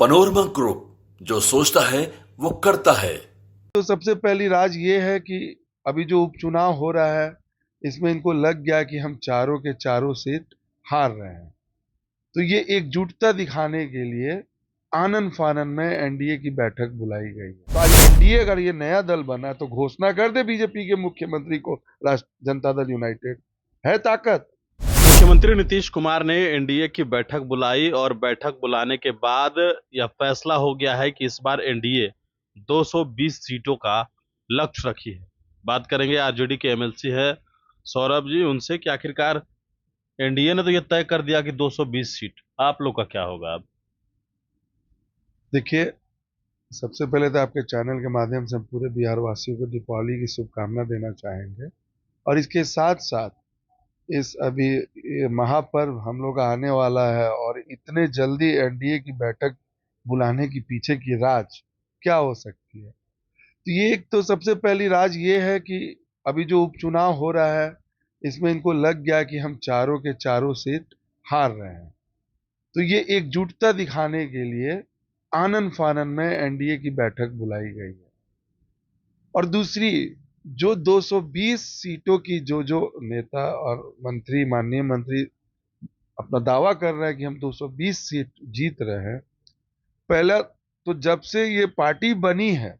Panorama group जो सोचता है वो करता है। तो सबसे पहली राज ये है कि अभी जो उपचुनाव हो रहा है इसमें इनको लग गया कि हम चारों के चारों सीट हार रहे हैं। तो ये एकजुटता दिखाने के लिए आनन फानन में एनडीए की बैठक बुलाई गई है। तो आज एनडीए अगर ये नया दल बना तो घोषणा कर दे बीजेपी के मुख्यमंत्री को राष्ट्र जनता दल यूनाइटेड है ताकत। मुख्यमंत्री नीतीश कुमार ने एनडीए की बैठक बुलाई और बैठक बुलाने के बाद यह फैसला हो गया है कि इस बार एनडीए 220 सीटों का लक्ष्य रखी है। बात करेंगे आरजेडी के एमएलसी है सौरभ जी उनसे कि आखिरकार एनडीए ने तो यह तय कर दिया कि 220 सीट, आप लोग का क्या होगा अब? देखिए, सबसे पहले तो आपके चैनल के माध्यम से हम पूरे बिहार वासियों को दीपावली की शुभकामना देना चाहेंगे और इसके साथ साथ इस अभी ये महापर्व हम लोग का आने वाला है और इतने जल्दी एनडीए की बैठक बुलाने की पीछे की राज क्या हो सकती है। तो ये एक तो सबसे पहली राज ये है कि अभी जो उपचुनाव हो रहा है इसमें इनको लग गया कि हम चारों के चारों सीट हार रहे हैं। तो ये एकजुटता दिखाने के लिए आनन फानन में एनडीए की बैठक बुलाई गई है। और दूसरी, जो 220 सीटों की जो नेता और मंत्री, माननीय मंत्री अपना दावा कर रहे हैं कि हम 220 सीट जीत रहे हैं। पहला तो जब से ये पार्टी बनी है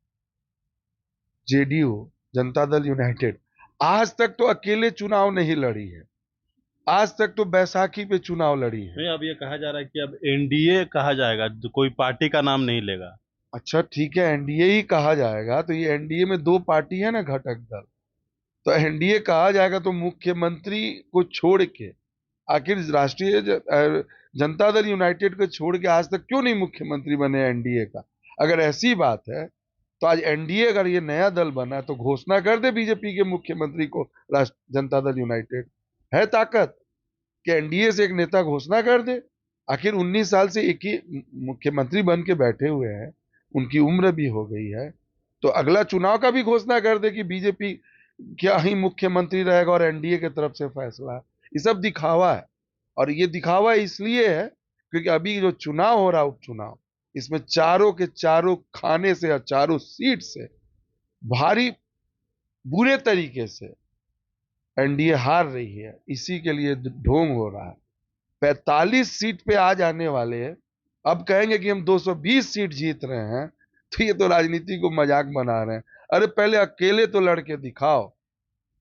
जेडीयू, जनता दल यूनाइटेड, आज तक तो अकेले चुनाव नहीं लड़ी है। आज तक तो बैसाखी पे चुनाव लड़ी है। नहीं, अब ये कहा जा रहा है कि अब एनडीए कहा जाएगा, कोई पार्टी का नाम नहीं लेगा। अच्छा ठीक है, एनडीए ही कहा जाएगा। तो ये एनडीए में दो पार्टी है ना, घटक दल। तो एनडीए कहा जाएगा तो मुख्यमंत्री को छोड़ के, आखिर जनता दल यूनाइटेड को छोड़ के आज तक क्यों नहीं मुख्यमंत्री बने एनडीए का? अगर ऐसी बात है तो आज एनडीए अगर ये नया दल बना तो घोषणा कर दे बीजेपी के मुख्यमंत्री को राष्ट्र जनता दल यूनाइटेड है ताकत कि एनडीए से एक नेता घोषणा कर दे। आखिर 19 साल से एक ही मुख्यमंत्री बन के बैठे हुए हैं, उनकी उम्र भी हो गई है। तो अगला चुनाव का भी घोषणा कर दे कि बीजेपी क्या ही मुख्यमंत्री रहेगा और एनडीए की तरफ से फैसला है। ये सब दिखावा है। और ये दिखावा इसलिए है क्योंकि अभी जो चुनाव हो रहा है, उपचुनाव, इसमें चारों के चारों खाने से या चारों सीट से भारी बुरे तरीके से एनडीए हार रही है। इसी के लिए ढोंग हो रहा है। 45 सीट पे आ जाने वाले हैं, अब कहेंगे कि हम 220 सीट जीत रहे हैं। तो ये तो राजनीति को मजाक बना रहे हैं। अरे पहले अकेले तो लड़के दिखाओ।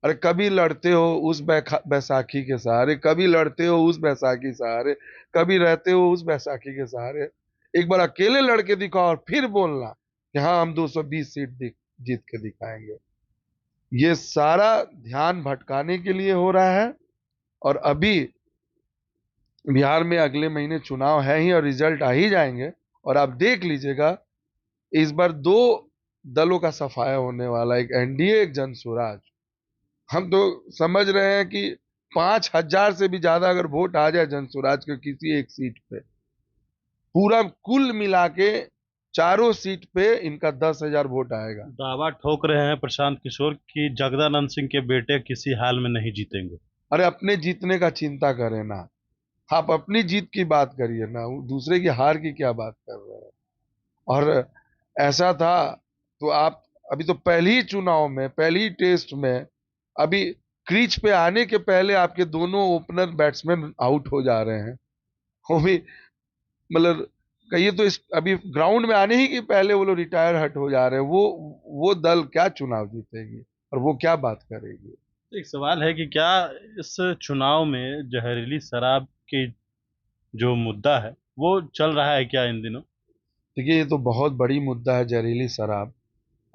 अरे कभी लड़ते हो उस बैसाखी के सहारे, कभी लड़ते हो उस बैसाखी सहारे, कभी रहते हो उस बैसाखी के सहारे। एक बार अकेले लड़के दिखाओ और फिर बोलना कि हाँ हम 220 सीट जीत के दिखाएंगे। ये सारा ध्यान भटकाने के लिए हो रहा है। और अभी बिहार में अगले महीने चुनाव है ही और रिजल्ट आ ही जाएंगे। और आप देख लीजिएगा, इस बार दो दलों का सफाया होने वाला है, एक एनडीए, एक जनसुराज। हम तो समझ रहे हैं कि 5,000 से भी ज्यादा अगर वोट आ जाए जनसुराज के किसी एक सीट पे, पूरा कुल मिला के चारों सीट पे इनका 10,000 वोट आएगा। दावा ठोक रहे हैं प्रशांत किशोर कि जगदानंद सिंह के बेटे किसी हाल में नहीं जीतेंगे। अरे अपने जीतने का चिंता करें ना, आप अपनी जीत की बात करिए ना, दूसरे की हार की क्या बात कर रहे हैं। और ऐसा था तो आप अभी तो पहली ही चुनाव में, पहली ही टेस्ट में, अभी क्रीज पे आने के पहले आपके दोनों ओपनर बैट्समैन आउट हो जा रहे हैं। वो भी मतलब कहिए तो इस अभी ग्राउंड में आने ही के पहले वो लोग रिटायर हट हो जा रहे हैं। वो दल क्या चुनाव जीतेगी और वो क्या बात करेगी? एक सवाल है कि क्या इस चुनाव में जहरीली शराब की जो मुद्दा है वो चल रहा है क्या इन दिनों? देखिए, ये तो बहुत बड़ी मुद्दा है, जहरीली शराब।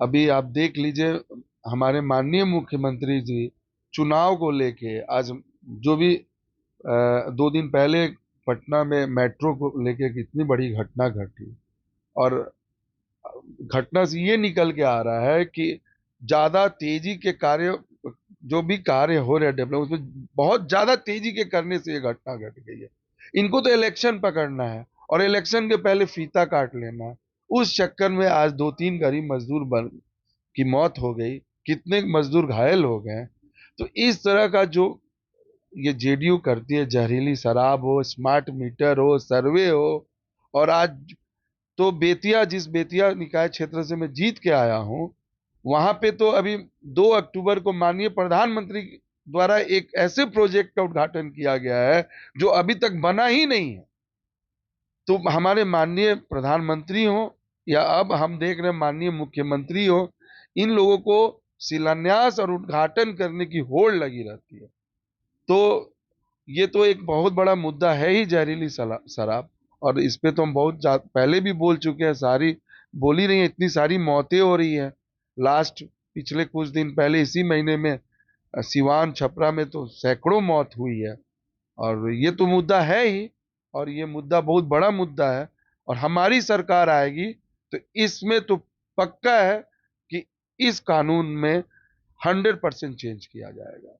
अभी आप देख लीजिए, हमारे माननीय मुख्यमंत्री जी चुनाव को लेके आज जो भी 2 दिन पहले पटना में मेट्रो को लेके कितनी बड़ी घटना घटी। और घटना से ये निकल के आ रहा है कि ज्यादा तेजी के कार्य, जो भी कार्य हो रहे हैं डेवलप, उसमें बहुत ज्यादा तेजी के करने से ये घटना घट गई है। इनको तो इलेक्शन पकड़ना है और इलेक्शन के पहले फीता काट लेना है। उस चक्कर में आज 2-3 गरीब मजदूर की मौत हो गई, कितने मजदूर घायल हो गए। तो इस तरह का जो ये जेडीयू करती है, जहरीली शराब हो, स्मार्ट मीटर हो, सर्वे हो, और आज तो बेतिया, जिस बेतिया निकाय क्षेत्र से मैं जीत के आया हूं, वहां पे तो अभी 2 अक्टूबर को माननीय प्रधानमंत्री द्वारा एक ऐसे प्रोजेक्ट का उद्घाटन किया गया है जो अभी तक बना ही नहीं है। तो हमारे माननीय प्रधानमंत्री हो या अब हम देख रहे हैं माननीय मुख्यमंत्री हो, इन लोगों को शिलान्यास और उद्घाटन करने की होड़ लगी रहती है। तो ये तो एक बहुत बड़ा मुद्दा है ही, जहरीली शराब। और इस पे तो हम बहुत पहले भी बोल चुके हैं, सारी बोली रही है, इतनी सारी मौतें हो रही है। लास्ट पिछले कुछ दिन पहले इसी महीने में सिवान छपरा में तो सैकड़ों मौत हुई है। और ये तो मुद्दा है ही, और ये मुद्दा बहुत बड़ा मुद्दा है। और हमारी सरकार आएगी तो इसमें तो पक्का है कि इस कानून में 100% चेंज किया जाएगा।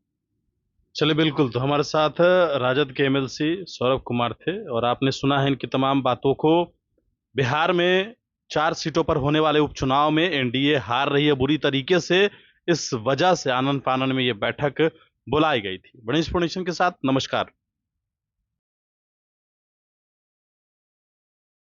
चलिए बिल्कुल, तो हमारे साथ राजद के एमएलसी सौरभ कुमार थे और आपने सुना है इनकी तमाम बातों को। बिहार में 4 सीटों पर होने वाले उपचुनाव में एनडीए हार रही है बुरी तरीके से। इस वजह से आनन फानन में ये बैठक बुलाई गई थी। बड़ी इंफॉर्मेशन के साथ नमस्कार।